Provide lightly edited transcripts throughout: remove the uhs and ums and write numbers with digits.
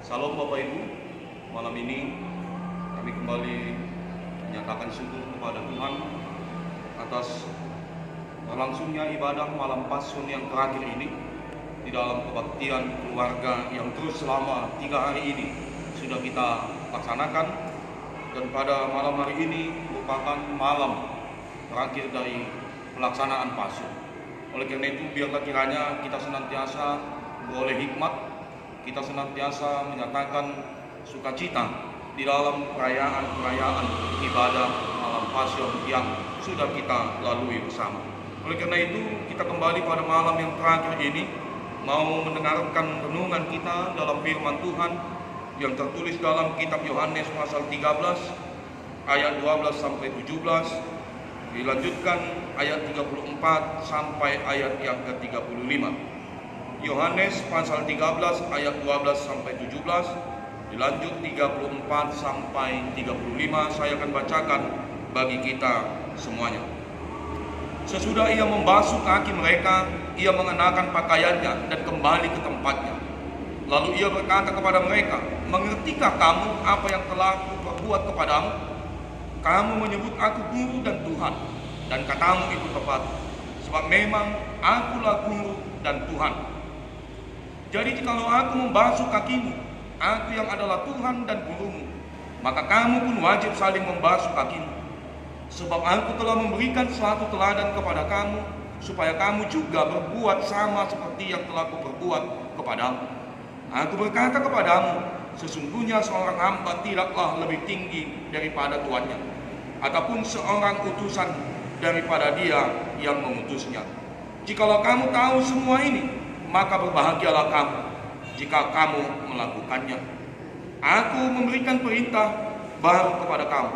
Salam Bapak Ibu, malam ini kami kembali menyatakan syukur kepada Tuhan atas berlangsungnya ibadah malam Paskah yang terakhir ini di dalam kebaktian keluarga yang terus selama 3 hari ini sudah kita laksanakan, dan pada malam hari ini merupakan malam terakhir dari pelaksanaan Paskah. Oleh karena itu, biarlah kiranya kita senantiasa beroleh hikmat, kita senantiasa menyatakan sukacita di dalam perayaan ibadah malam Paskah yang sudah kita lalui bersama. Oleh karena itu, kita kembali pada malam yang terakhir ini mau mendengarkan renungan kita dalam firman Tuhan yang tertulis dalam kitab Yohanes pasal 13 ayat 12 sampai 17, dilanjutkan ayat 34 sampai ayat yang ke-35. Yohanes pasal 13 ayat 12 sampai 17, dilanjut 34 sampai 35. Saya akan bacakan bagi kita semuanya. Sesudah ia membasuh kaki mereka, ia mengenakan pakaiannya dan kembali ke tempatnya. Lalu ia berkata kepada mereka, "Mengertikah kamu apa yang telah kuperbuat kepadamu? Kamu menyebut aku guru dan Tuhan, dan katamu itu tepat, sebab memang akulah guru dan Tuhan. Jadi jikalau aku membasuh kakimu, aku yang adalah Tuhan dan gurumu, maka kamu pun wajib saling membasuh kakimu. Sebab aku telah memberikan suatu teladan kepada kamu, supaya kamu juga berbuat sama seperti yang telah kuperbuat kepadamu. Aku berkata kepadamu, sesungguhnya seorang hamba tidaklah lebih tinggi daripada tuannya, ataupun seorang utusan daripada dia yang mengutusnya. Jikalau kamu tahu semua ini, maka berbahagialah kamu jika kamu melakukannya. Aku memberikan perintah baru kepada kamu,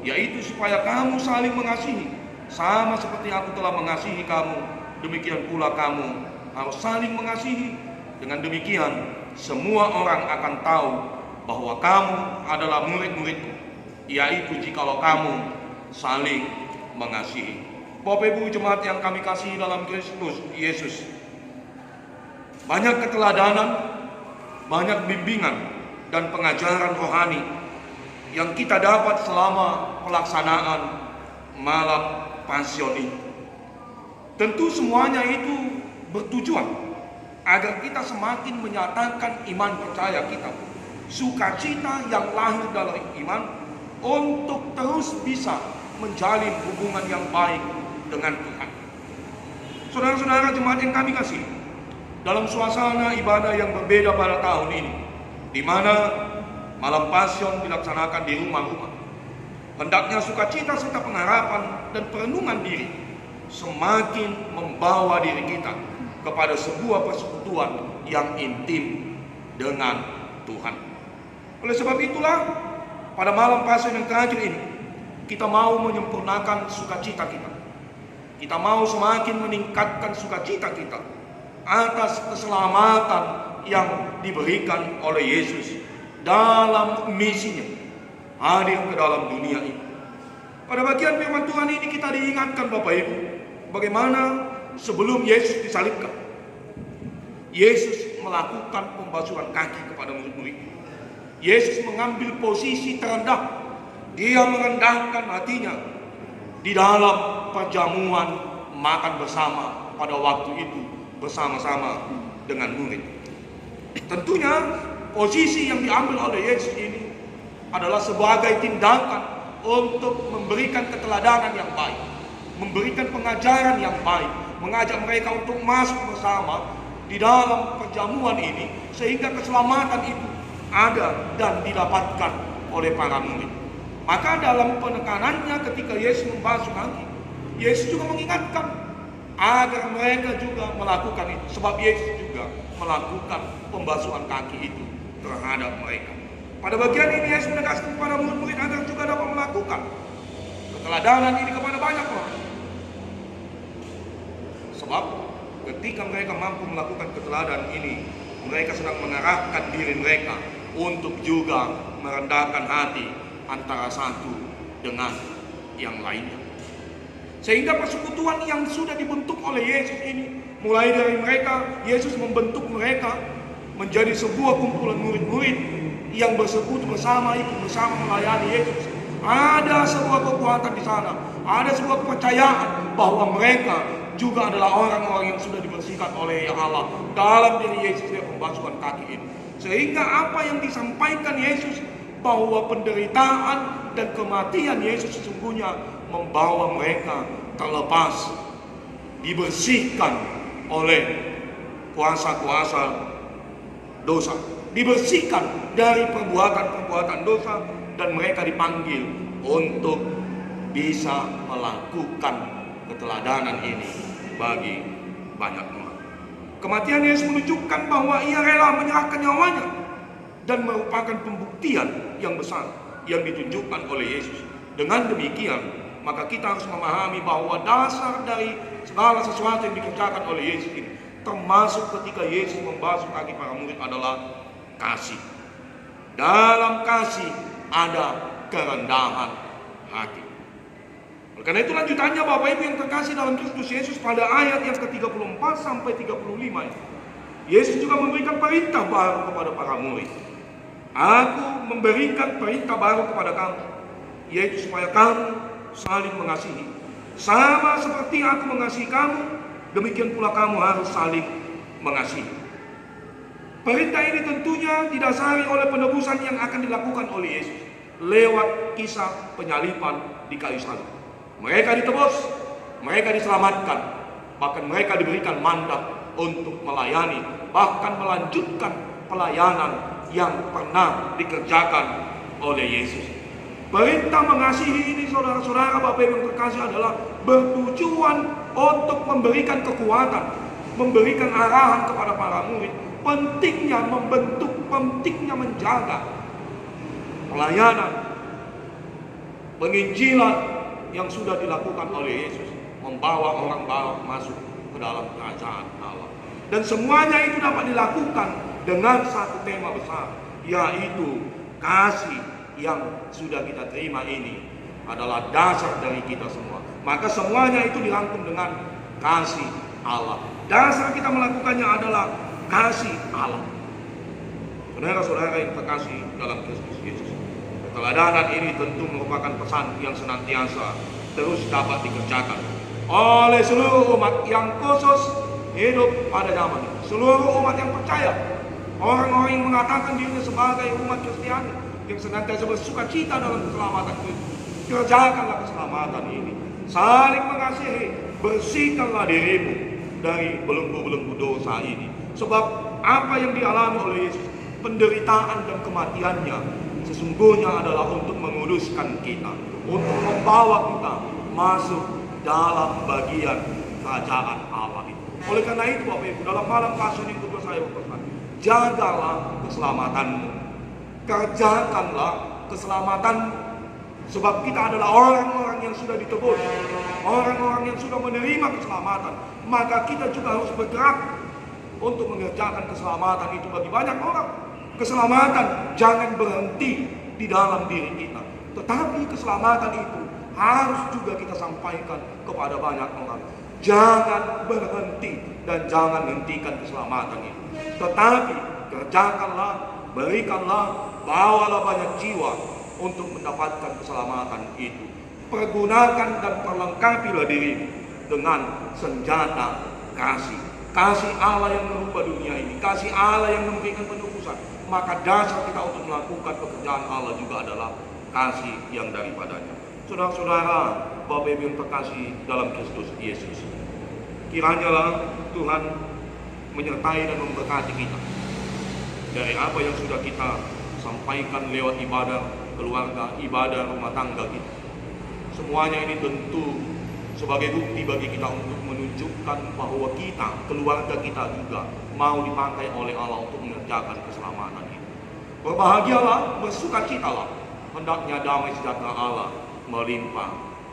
yaitu supaya kamu saling mengasihi, sama seperti aku telah mengasihi kamu, demikian pula kamu harus saling mengasihi. Dengan demikian, semua orang akan tahu bahwa kamu adalah murid-muridku, yaitu jikalau kamu saling mengasihi." Bapak Ibu jemaat yang kami kasihi dalam Kristus Yesus, banyak keteladanan, banyak bimbingan dan pengajaran rohani yang kita dapat selama pelaksanaan malam Paskah ini. Tentu semuanya itu bertujuan agar kita semakin menyatakan iman percaya kita, sukacita yang lahir dari iman, untuk terus bisa menjalin hubungan yang baik dengan Tuhan. Saudara-saudara jemaat yang kami kasih, dalam suasana ibadah yang berbeda pada tahun ini, di mana malam Paskah dilaksanakan di rumah-rumah, hendaknya sukacita serta pengharapan dan perenungan diri semakin membawa diri kita kepada sebuah persekutuan yang intim dengan Tuhan. Oleh sebab itulah, pada malam Paskah yang terakhir ini, kita mau menyempurnakan sukacita kita. Kita mau semakin meningkatkan sukacita kita atas keselamatan yang diberikan oleh Yesus dalam misinya hadir ke dalam dunia ini. Pada bagian firman Tuhan ini kita diingatkan Bapak Ibu, bagaimana sebelum Yesus disalibkan, Yesus melakukan pembasuhan kaki kepada murid-murid. Yesus mengambil posisi terendah. Dia merendahkan hatinya di dalam perjamuan makan bersama pada waktu itu bersama-sama dengan murid. Tentunya posisi yang diambil oleh Yesus ini adalah sebagai tindakan untuk memberikan keteladanan yang baik, memberikan pengajaran yang baik, mengajak mereka untuk masuk bersama di dalam perjamuan ini, sehingga keselamatan itu ada dan didapatkan oleh para murid. Maka dalam penekanannya ketika Yesus membasuh kaki, Yesus juga mengingatkan agar mereka juga melakukan itu, sebab Yesus juga melakukan pembasuhan kaki itu terhadap mereka. Pada bagian ini Yesus menegaskan kepada murid-murid agar juga dapat melakukan keteladanan ini kepada banyak orang. Sebab ketika mereka mampu melakukan keteladanan ini, mereka sedang mengarahkan diri mereka untuk juga merendahkan hati antara satu dengan yang lainnya. Sehingga persekutuan yang sudah dibentuk oleh Yesus ini, mulai dari mereka, Yesus membentuk mereka menjadi sebuah kumpulan murid-murid yang bersekutu bersama, ikut bersama melayani Yesus. Ada sebuah kekuatan di sana, ada sebuah kepercayaan bahwa mereka juga adalah orang-orang yang sudah dibersihkan oleh Allah dalam diri Yesus dari pembasuhan kaki ini. Sehingga apa yang disampaikan Yesus bahwa penderitaan dan kematian Yesus sesungguhnya membawa mereka terlepas, dibersihkan oleh kuasa-kuasa dosa, dibersihkan dari perbuatan-perbuatan dosa, dan mereka dipanggil untuk bisa melakukan keteladanan ini bagi banyak orang. Kematian Yesus menunjukkan bahwa ia rela menyerahkan nyawanya dan merupakan pembuktian yang besar yang ditunjukkan oleh Yesus. Dengan demikian, maka kita harus memahami bahwa dasar dari segala sesuatu yang dikerjakan oleh Yesus ini, termasuk ketika Yesus membasuh kaki para murid, adalah kasih. Dalam kasih ada kerendahan hati. Oleh karena itu lanjutannya Bapak Ibu yang terkasih dalam Kristus Yesus, pada ayat yang ke-34 sampai 35 Yesus juga memberikan perintah baru kepada para murid. Aku memberikan perintah baru kepada kamu, yaitu supaya kamu saling mengasihi. Sama seperti aku mengasihi kamu, demikian pula kamu harus saling mengasihi. Perintah ini tentunya didasari oleh penebusan yang akan dilakukan oleh Yesus lewat kisah penyaliban di kayu salib. Mereka ditebus, mereka diselamatkan, bahkan mereka diberikan mandat untuk melayani, bahkan melanjutkan pelayanan yang pernah dikerjakan oleh Yesus. Perintah mengasihi ini, saudara-saudara Bapak Ibu yang terkasih, adalah bertujuan untuk memberikan kekuatan, memberikan arahan kepada para murid, pentingnya membentuk, pentingnya menjaga pelayanan penginjilan yang sudah dilakukan oleh Yesus, membawa orang baru masuk ke dalam kerajaan Allah. Dan semuanya itu dapat dilakukan dengan satu tema besar, yaitu kasih yang sudah kita terima ini adalah dasar dari kita semua. Maka semuanya itu dirangkum dengan kasih Allah. Dasar kita melakukannya adalah kasih Allah. Saudara-saudara yang terkasih dalam Kristus Yesus, keteladanan ini tentu merupakan pesan yang senantiasa terus dapat dikerjakan oleh seluruh umat yang khusus hidup pada zaman ini. Seluruh umat yang percaya, orang-orang yang mengatakan dirinya sebagai umat Kristiani yang senantiasa bersuka cita dalam keselamatan itu, kerjakanlah keselamatan ini. Saling mengasihi, bersihkanlah dirimu dari belenggu-belenggu dosa ini. Sebab apa yang dialami oleh Yesus, penderitaan dan kematiannya, sesungguhnya adalah untuk menguduskan kita, untuk membawa kita masuk dalam bagian kerajaan Allah itu. Oleh karena itu Bapak Ibu, dalam malam Paskah yang kedua saya berpesan, jagalah keselamatanmu, kerjakanlah keselamatanmu. Sebab kita adalah orang-orang yang sudah ditebus, orang-orang yang sudah menerima keselamatan. Maka kita juga harus bergerak untuk mengerjakan keselamatan itu bagi banyak orang. Keselamatan jangan berhenti di dalam diri kita, tetapi keselamatan itu harus juga kita sampaikan kepada banyak orang. Jangan berhenti dan jangan hentikan keselamatan itu, tetapi kerjakanlah, berikanlah, bawalah banyak jiwa untuk mendapatkan keselamatan itu. Pergunakan dan perlengkapilah diri dengan senjata kasih. Kasih Allah yang merubah dunia ini, kasih Allah yang memberikan penebusan. Maka dasar kita untuk melakukan pekerjaan Allah juga adalah kasih yang daripadanya. Saudara-saudara, Bapak Ibu yang terkasih dalam Kristus Yesus, kiranya lah Tuhan menyertai dan memberkati kita dari apa yang sudah kita sampaikan lewat ibadah keluarga, ibadah rumah tangga kita. Semuanya ini tentu sebagai bukti bagi kita untuk menunjukkan bahwa kita, keluarga kita juga mau dipakai oleh Allah untuk mengerjakan keselamatan ini. Berbahagialah, bersukacitalah, hendaknya damai sejahtera Allah melimpah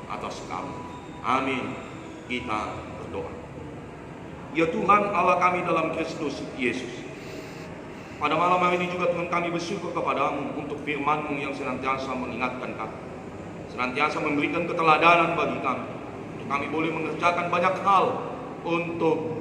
atas kamu. Amin. Kita berdoa. Ya Tuhan Allah kami dalam Kristus Yesus, pada malam hari ini juga Tuhan kami bersyukur kepadamu untuk firman-Mu yang senantiasa mengingatkan kami, senantiasa memberikan keteladanan bagi kami, untuk kami boleh mengerjakan banyak hal untuk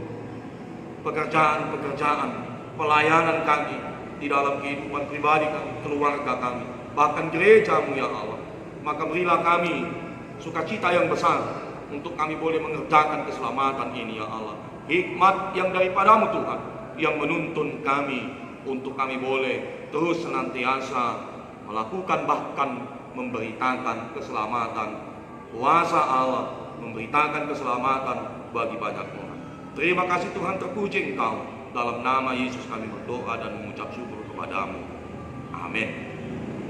pekerjaan-pekerjaan pelayanan kami, di dalam kehidupan pribadi kami, keluarga kami, bahkan gereja-Mu ya Allah. Maka berilah kami sukacita yang besar untuk kami boleh mengerjakan keselamatan ini ya Allah. Hikmat yang daripada-Mu Tuhan, yang menuntun kami untuk kami boleh terus senantiasa melakukan, bahkan memberitakan keselamatan. Kuasa Allah memberitakan keselamatan bagi banyak orang. Terima kasih Tuhan, terpuji Engkau. Dalam nama Yesus kami berdoa dan mengucap syukur kepada-Mu. Amin.